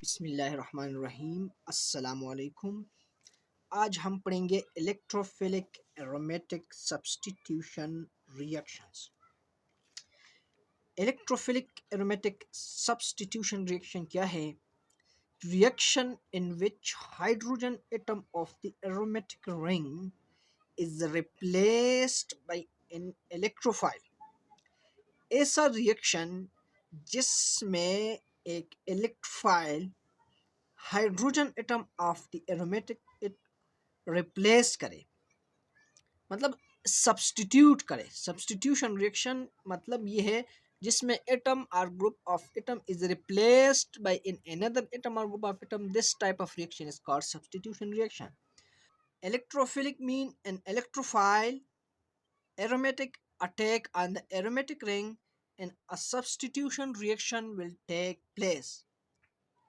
बिस्मिल्लाहिर्रहमानिर्रहीम। अस्सलामुअलैकुम। आज हम पढ़ेंगे electrophilic aromatic substitution reactions. Electrophilic aromatic substitution reaction क्या है? Reaction in which hydrogen atom of the aromatic ring is replaced by an electrophile। ऐसा रिएक्शन जिसमें एक electrophile hydrogen atom of the aromatic replace करे, मतलब सब्स्टिट्यूट करे। Substitution reaction मतलब ये है जिसमें एटम और group of atom is replaced by in another atom और group of atom. This type of reaction is called substitution reaction. Electrophilic mean an electrophile aromatic attack on the aromatic ring and a substitution reaction will take place।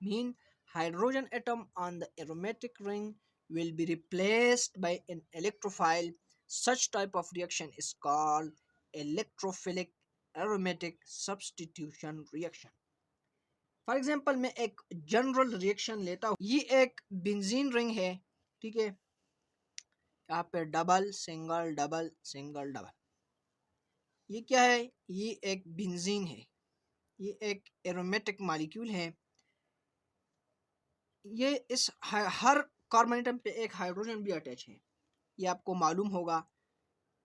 Mean hydrogen atom on the aromatic ring will be replaced by an electrophile। Such type of reaction is called electrophilic aromatic substitution reaction। For example मैं एक general reaction लेता हूँ। ये एक benzene ring है, ठीक है। यहाँ पे double single double single double. ये क्या है? ये एक बेंजीन है, ये एक एरोमेटिक मॉलिक्यूल है। ये इस हर कार्बन एटम पे एक हाइड्रोजन भी अटैच है, ये आपको मालूम होगा।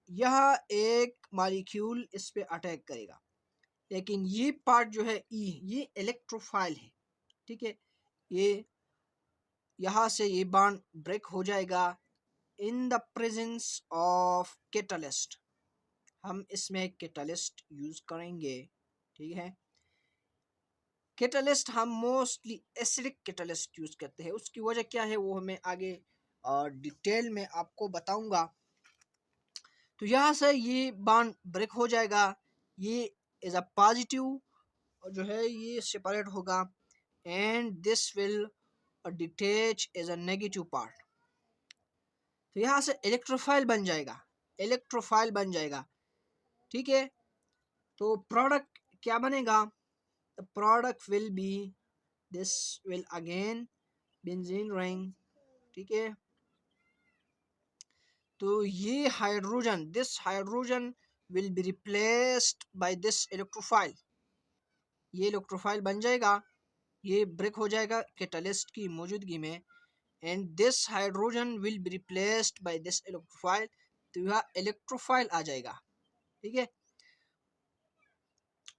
यह एक मॉलिक्यूल इस पे अटैक करेगा, लेकिन ये पार्ट जो है ये इलेक्ट्रोफाइल है, ठीक है। ये यहाँ से ये बॉन्ड ब्रेक हो जाएगा in the presence of catalyst. हम इसमें कैटलिस्ट यूज करेंगे, ठीक है। कैटलिस्ट हम मोस्टली एसिडिक कैटलिस्ट यूज करते हैं। उसकी वजह क्या है वो हमें आगे डिटेल में आपको बताऊंगा। तो यहाँ से ये बॉन्ड ब्रेक हो जाएगा, ये इज अ पॉजिटिव जो है ये सेपरेट होगा and this will detach as a negative part. तो यहाँ से इलेक्ट्रोफाइल बन जाएगा, इलेक्ट्रोफाइल बन जाएगा, ठीक है। तो प्रोडक्ट क्या बनेगा? The product will be this will again benzene ring, ठीक है। तो ये hydrogen, this hydrogen will be replaced by this electrophile. ये इलेक्ट्रोफाइल बन जाएगा, ये ब्रेक हो जाएगा कैटलिस्ट की मौजूदगी में and this hydrogen will be replaced by this electrophile. तो यह इलेक्ट्रोफाइल आ जाएगा, ठीक है।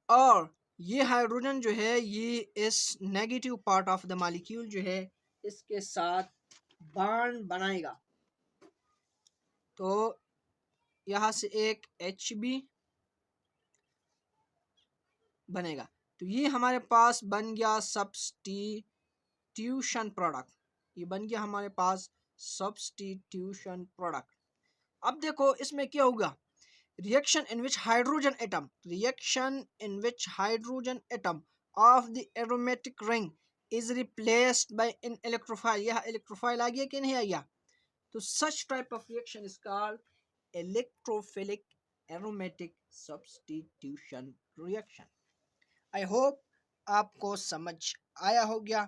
और ये हाइड्रोजन जो है ये इस negative part of the molecule जो है इसके साथ बॉन्ड बनाएगा। तो यहाँ से एक Hb बनेगा। तो ये हमारे पास बन गया सब्स्टिट्यूशन प्रोडक्ट, ये बन गया हमारे पास सब्स्टिट्यूशन प्रोडक्ट। अब देखो इसमें क्या होगा? Reaction in which hydrogen atom, reaction in which hydrogen atom of the aromatic ring is replaced bye an electrophile. यह इलेक्ट्रोफाइल आ गया कि नहीं आ गया? तो such type of reaction is called electrophilic aromatic substitution reaction. I hope आपको समझ आया हो गया।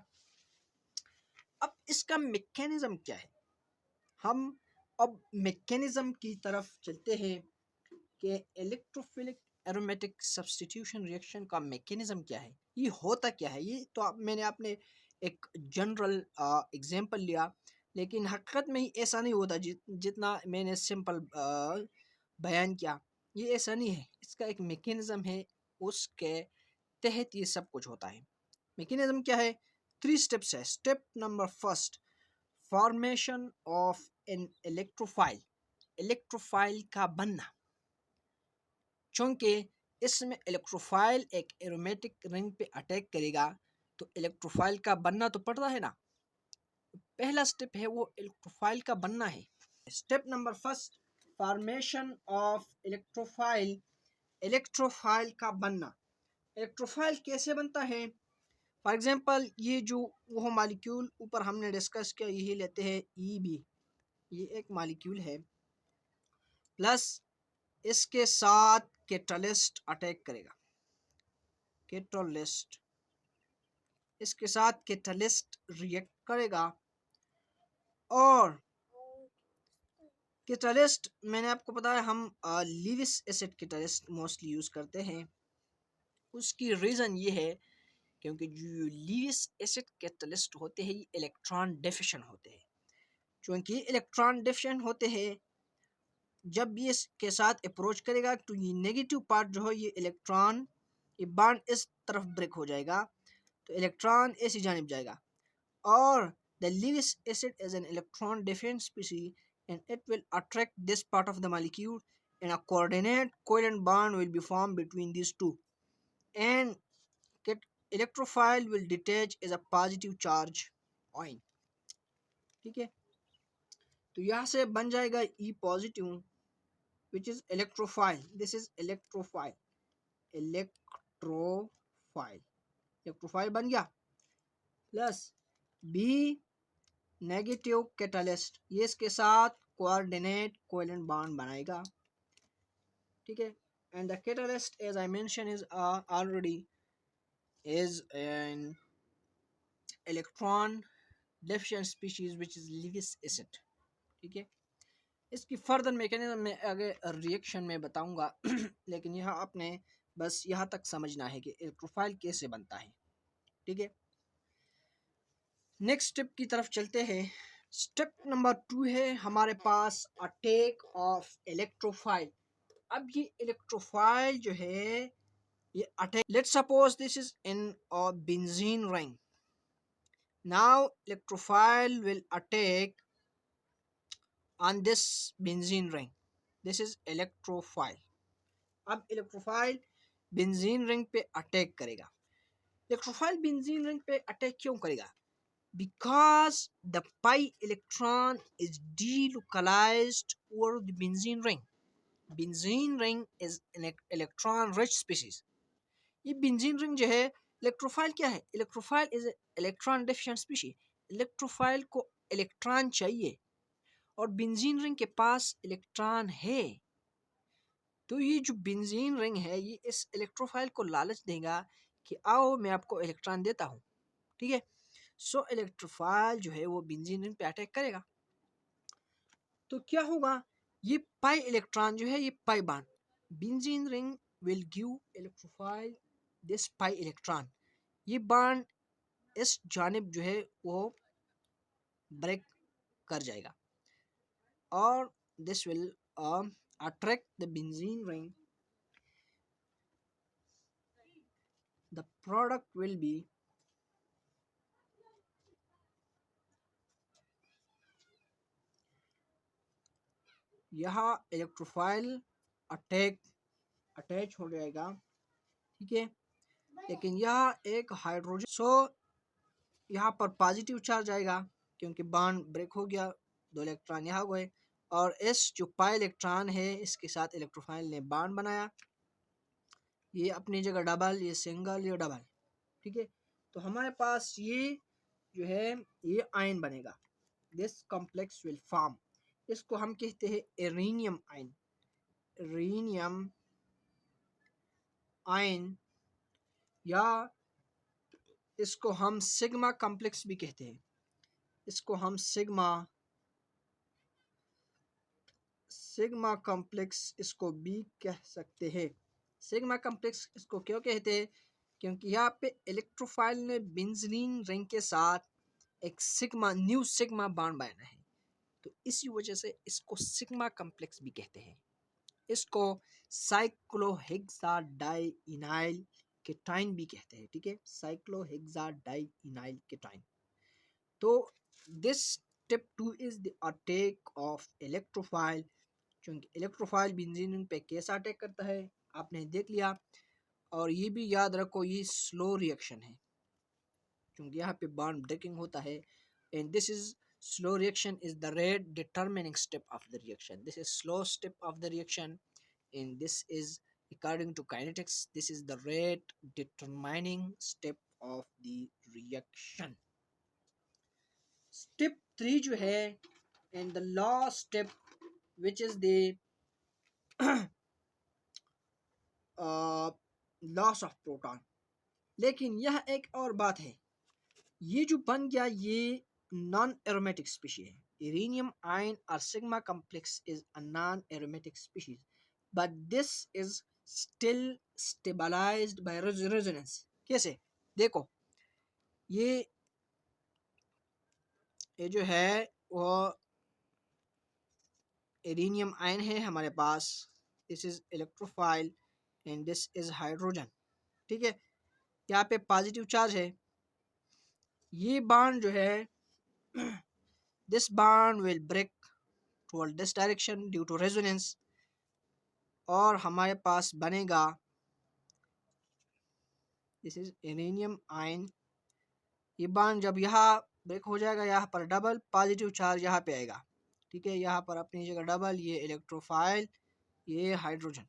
अब इसका मैकेनिज्म क्या है? हम अब मैकेनिज्म की तरफ चलते हैं कि इलेक्ट्रोफिलिक एरोमेटिक सब्स्टिट्यूशन रिएक्शन का मैकेनिज्म क्या है, ये होता क्या है। ये तो मैंने आपने एक जनरल एग्जांपल लिया, लेकिन हकीकत में ही ऐसा नहीं होता जितना मैंने सिंपल बयान किया। ये ऐसा नहीं है, इसका एक मैकेनिज्म है, उसके तहत ये सब कुछ होता है। मैकेनिज्म क्या है? 3 स्टेप्स है। Step number first, formation of an electrophile, electrophile का बनना। चूंकि इसमें इलेक्ट्रोफाइल एक एरोमेटिक रिंग पे अटैक करेगा तो इलेक्ट्रोफाइल का बनना तो पड़ता है ना। पहला स्टेप है वो इलेक्ट्रोफाइल का बनना है। Step number first, formation of electrophile, electrophile का बनना। इलेक्ट्रोफाइल कैसे बनता है? फॉर एग्जांपल ये जो वो मॉलिक्यूल ऊपर हमने डिस्कस किया यही लेते हैं Eb, ये एक मॉलिक्यूल है, प्लस इसके साथ कैटलिस्ट अटैक करेगा, कैटलिस्ट इसके साथ कैटलिस्ट रिएक्ट करेगा और कैटलिस्ट मैंने आपको बताया हम Lewis acid catalyst mostly use करते हैं। उसकी रीज़न ये है क्योंकि जो लीविस एसिड कैटलिस्ट होते हैं ये इलेक्ट्रॉन डेफिशिएंट होते हैं। क्योंकि इलेक्ट्रॉन डेफिशिएंट होते हैं, जब ये इसके साथ अप्रोच करेगा तो ये नेगेटिव पार्ट जो है ये इलेक्ट्रॉन ये बॉन्ड इस तरफ ब्रेक हो जाएगा तो इलेक्ट्रॉन ऐसी जानिब जाएगा और the Lewis acid is an electron deficient species and it will attract this part of the molecule and a coordinate covalent bond will be formed between these two and electrophile will detach as a positive charge ion। ठीक है, तो यहाँ से बन जाएगा E positive which is electrophile। this is electrophile electrophile बन गया plus B negative catalyst ये इसके साथ कोऑर्डिनेट कोवेलेंट बॉन्ड बनाएगा। ठीक है, and the catalyst as I mention is already is an electron deficient species which is Lewis acid. ठीक है, इसकी फर्दर मैकेनिज्म में आगे रिएक्शन में बताऊंगा लेकिन यहाँ आपने बस यहाँ तक समझना है कि इलेक्ट्रोफाइल कैसे बनता है। ठीक है, नेक्स्ट स्टेप की तरफ चलते हैं। स्टेप नंबर 2 है हमारे पास अटैक ऑफ इलेक्ट्रोफाइल। अब ये इलेक्ट्रोफाइल जो है ये attack, let's suppose this is in a benzene ring. Now electrophile will attack on this benzene ring, this is electrophile. अब इलेक्ट्रोफाइल बेंजीन रिंग पे अटैक करेगा। इलेक्ट्रोफाइल बेंजीन रिंग पे attack क्यों करेगा? Because the pi electron is delocalized over the benzene ring. Benzene ring is an electron rich species. ये benzene ring जो है electrophile क्या है? Electrophile is electron deficient species. Electrophile को इलेक्ट्रॉन चाहिए और बेंजीन रिंग के पास इलेक्ट्रॉन है, तो ये जो बेंजीन रिंग है ये इस इलेक्ट्रोफाइल को लालच देगा कि आओ मैं आपको इलेक्ट्रॉन देता हूँ। ठीक है, सो इलेक्ट्रोफाइल जो है वो बेंजीन रिंग पे अटैक करेगा तो क्या होगा? ये पाई इलेक्ट्रॉन जो है ये pi bond, benzene ring will give electrophile this pi electron. ये बॉन्ड इस जानिब जो है वो ब्रेक कर जाएगा और this will attract the benzene ring. The product will be यहाँ इलेक्ट्रोफाइल अटैच हो जाएगा। ठीक है, लेकिन यह एक हाइड्रोजन, सो यहाँ पर पॉजिटिव चार्ज आएगा क्योंकि बॉन्ड ब्रेक हो गया, दो इलेक्ट्रॉन यहाँ गए और इस जो पाई इलेक्ट्रॉन है इसके साथ इलेक्ट्रोफाइल ने बॉन्ड बनाया, ये अपनी जगह डबल, ये सिंगल, ये डबल। ठीक है, तो हमारे पास ये जो है ये आयन बनेगा, दिस कॉम्प्लेक्स विल फॉर्म। इसको हम कहते हैं इरेनियम आयन। इरेनियम आयन या इसको हम सिग्मा कॉम्प्लेक्स भी कहते हैं, इसको हम सिग्मा कॉम्प्लेक्स इसको भी कह सकते हैं। सिग्मा कॉम्प्लेक्स इसको क्यों कहते हैं? क्योंकि यहाँ पे इलेक्ट्रोफाइल ने बेंजीन रिंग के साथ एक न्यू सिग्मा बॉन्ड बनाया है, तो इसी वजह से इसको सिग्मा कॉम्प्लेक्स भी कहते हैं। इसको साइक्लोहेक्साडाइइनाइल केटाइन भी कहते हैं। ठीक है, साइक्लोहेक्साडाइइनाइल केटाइन। तो this step 2 is the attack of electrophile. क्योंकि इलेक्ट्रोफाइल बेंजीन रिंग पे कैसा अटैक करता है आपने देख लिया, और ये भी याद रखो ये स्लो रिएक्शन है क्योंकि यहाँ पे बॉन्ड ब्रेकिंग होता है and this is slow reaction is the rate determining step of the reaction. This is slow step of the reaction and this is according to kinetics, this is the rate determining step of the reaction. Step 3 जो है and the last step which is the loss of proton. लेकिन यह एक और बात है ये जो बन गया ये नॉन एरोमेटिक स्पीशीज है. इरेनियम आयन और sigma complex is a non aromatic species, but this is still stabilised by resonance. कैसे? देखो, ये जो है वो इरेनियम आयन है हमारे पास. This is electrophile and this is hydrogen. ठीक है, यहाँ पे पॉजिटिव चार्ज है. ये बॉन्ड जो है this bond will break toward this direction due to resonance, और हमारे पास बनेगा दिस इज इरेनियम आयन. ये बॉन्ड जब यहाँ ब्रेक हो जाएगा, यहाँ पर डबल पॉजिटिव चार्ज यहाँ पे आएगा. ठीक है, यहाँ पर अपनी जगह डबल, ये इलेक्ट्रोफाइल, ये हाइड्रोजन.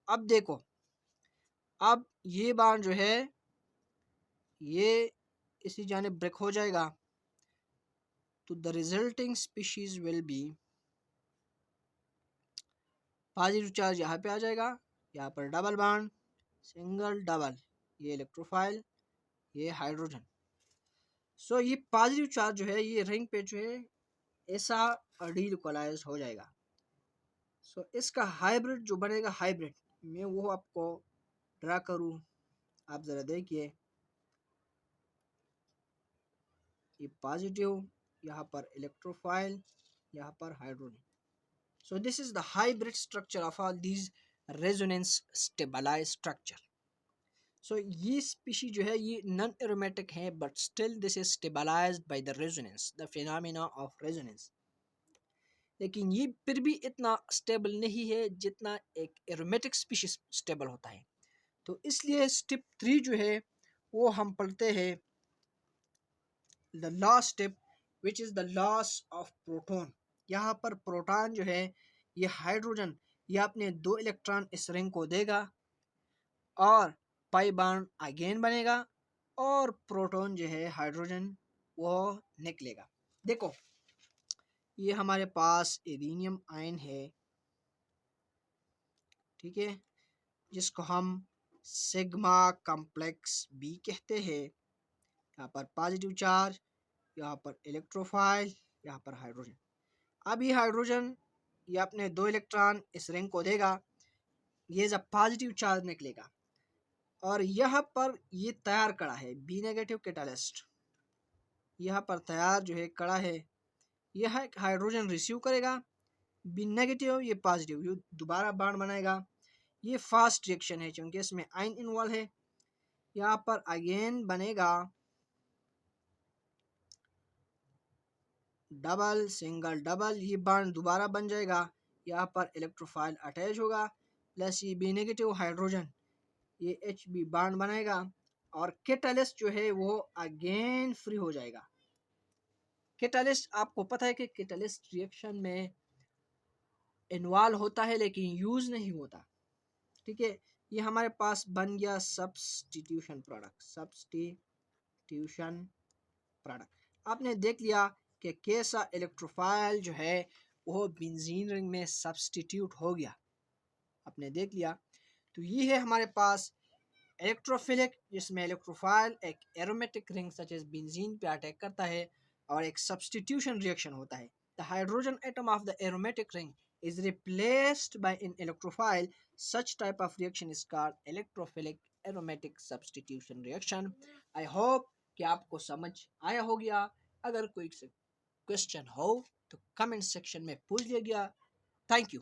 अब देखो, अब ये बॉन्ड जो है ये इसी जानिब ब्रेक हो जाएगा, तो the resulting species will be positive charge यहाँ पे आ जाएगा, यहाँ पर डबल बॉन्ड, सिंगल डबल, ये इलेक्ट्रोफाइल, ये हाइड्रोजन. सो ये पॉजिटिव चार्ज जो है ये रिंग पे जो है ऐसा डीलोकलाइज हो जाएगा. सो इसका हाइब्रिड जो बनेगा, हाइब्रिड मैं वो आपको ड्रा करूँ, आप ज़रा देखिए. ये पॉजिटिव, यहाँ पर इलेक्ट्रोफाइल, यहाँ पर hydrogen. So this is the hybrid structure of all these resonance stabilise structure. So ये स्पीशी जो है ये नॉन एरोमेटिक है, but still this is stabilised by the resonance, the phenomena of resonance. लेकिन ये फिर भी इतना स्टेबल नहीं है जितना एक एरोमेटिक स्पीशीज स्टेबल होता है. तो इसलिए स्टेप 3 जो है वो हम पढ़ते हैं the last step which is the loss of proton. यहाँ पर प्रोटॉन जो है ये हाइड्रोजन ये अपने 2 इलेक्ट्रॉन इस रिंग को देगा और पाई बॉन्ड अगेन बनेगा और प्रोटॉन जो है हाइड्रोजन वो निकलेगा. देखो, ये हमारे पास इरेनियम आयन है. ठीक है, जिसको हम सिग्मा कॉम्प्लेक्स बी कहते हैं. यहाँ पर पॉजिटिव चार्ज, यहाँ पर इलेक्ट्रोफाइल, यहाँ पर हाइड्रोजन. अब ये हाइड्रोजन ये अपने 2 इलेक्ट्रॉन इस रिंग को देगा, ये जब पॉजिटिव चार्ज निकलेगा और यहाँ पर ये तैयार कड़ा है बी नेगेटिव कैटालिस्ट. यहाँ पर तैयार जो है कड़ा है, यह हाइड्रोजन रिसीव करेगा, बी नेगेटिव ये पॉजिटिव, ये दोबारा बॉन्ड बनाएगा. ये फास्ट रिएक्शन है क्योंकि इसमें आयन इन्वॉल्व है. यहाँ पर अगेन बनेगा डबल सिंगल डबल, ये बॉन्ड दोबारा बन जाएगा. यहाँ पर इलेक्ट्रोफाइल अटैच होगा प्लस ये बी नेगेटिव हाइड्रोजन ये एच बी बॉन्ड बनाएगा और कैटालिस्ट जो है वो अगेन फ्री हो जाएगा. कैटालिस्ट आपको पता है कि कैटालिस्ट रिएक्शन में इन्वॉल्व होता है लेकिन यूज नहीं होता. ठीक है, ये हमारे पास बन गया सब्स्टिट्यूशन प्रोडक्ट. सब्स्टिट्यूशन प्रोडक्ट आपने देख लिया कि कैसा इलेक्ट्रोफाइल जो है वो बेंजीन रिंग में सब्स्टिट्यूट हो गया, आपने देख लिया. तो ये है हमारे पास इलेक्ट्रोफिलिक, जिसमें इलेक्ट्रोफाइल एक aromatic ring such as benzene पे अटैक करता है और एक सब्स्टिट्यूशन रिएक्शन होता है. The hydrogen atom of the aromatic ring is replaced by an electrophile. Such type of reaction is called electrophilic aromatic substitution reaction. I hope कि आपको समझ आया हो गया. अगर कोई क्वेश्चन हो तो कमेंट सेक्शन में पूछ लिया गया. Thank you.